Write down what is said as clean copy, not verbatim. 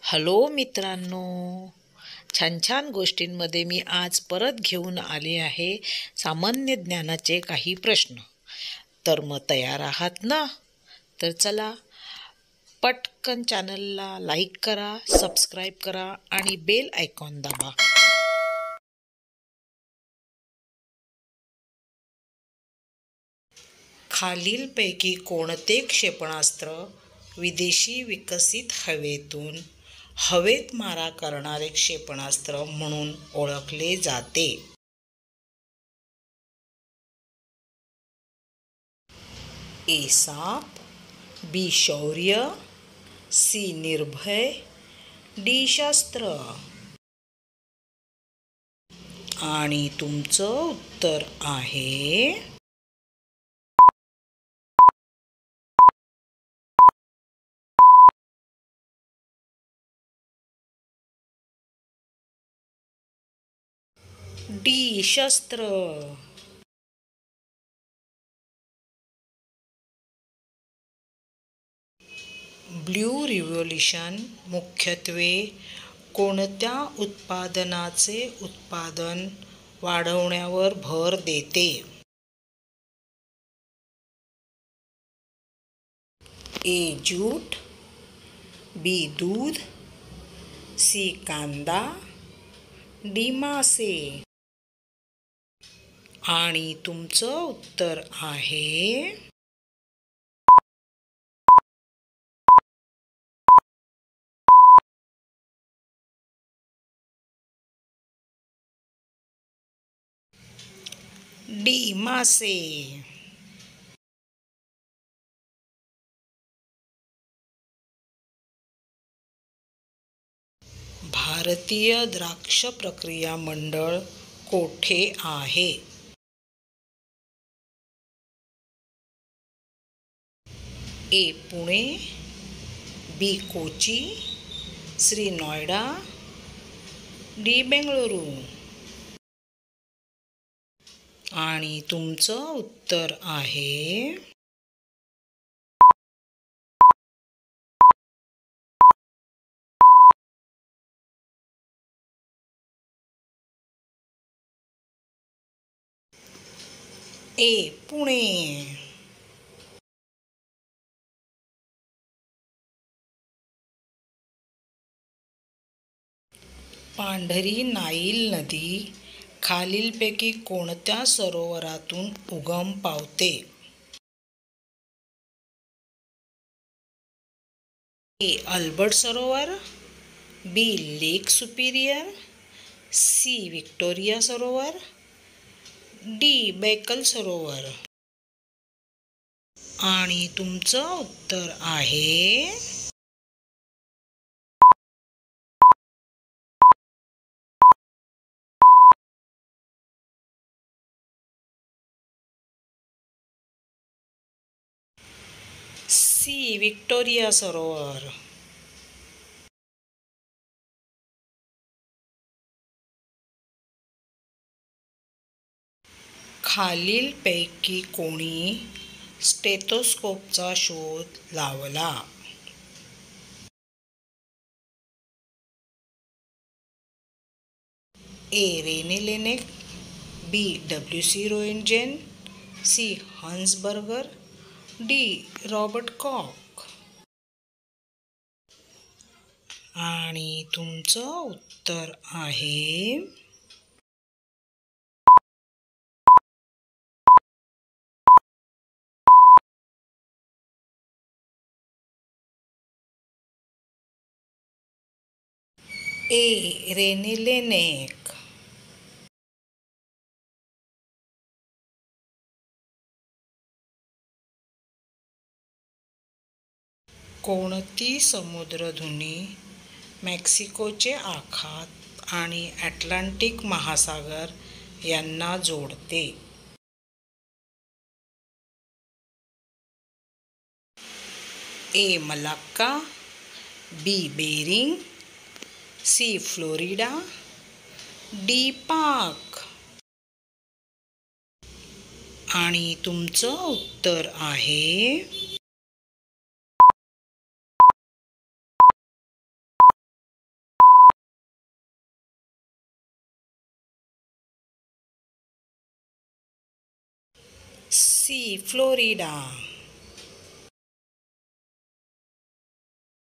Hello मित्रांनो, छान छान गोष्टींमध्ये मी आज परत घेऊन आले आहे सामान्य ज्ञानाचे काही प्रश्न. तर मग तयार आहात ना? तर चला पटकन चॅनलला लाईक करा, सबस्क्राईब करा आणि बेल आयकॉन दाबा. खालीलपैकी कोणते क्षेपणास्त्र विदेशी विकसित हवेत मारा करणारे क्षेपणास्त्र म्हणून ओळखले जाते? ए. साप, बी. शौर्य, सी. निर्भय, डी. शस्त्र. आणि तुमचं उत्तर आहे डी. शस्त्र. ब्लू रिव्होल्यूशन मुख्यत्वे कोणत्या उत्पादनाचे उत्पादन वाढवण्यावर भर देते? ए. ज्यूट, बी. दूध, सी. कांदा, डी. मासे. आणि तुमचं उत्तर आहे डी. मासे. भारतीय द्राक्ष प्रक्रिया मंडळ कोठे आहे? ए. पुणे, बी. कोची, सी. नोएडा, डी. बेंगळुरू. आणि तुमचं उत्तर आहे ए. पुणे. पांढरी नाईल नदी खालीलपैकी कोणत्या सरोवरातून उगम पावते? ए. अल्बर्ट सरोवर, बी. लेक सुपिरियर, सी. व्हिक्टोरिया सरोवर, डी. बैकल सरोवर. आणि तुमचं उत्तर आहे सी. व्हिक्टोरिया सरोवर. खालीलपैकी कोणी स्टेथोस्कोपचा शोध लावला? A. Rene Laennec, B. W C. Roentgen, C. Hans Berger, D. Robert Koch. आणि तुमचं उत्तर आहे ए. Rene Laennec. कोणती समुद्रधुनी मेक्सिकोचे आखात आणि अटलांटिक महासागर यांना जोडते? A. Malacca, B. Bering, C. Florida, D. Palk. आणि तुमचं उत्तर आहे सी फ्लोरिडा.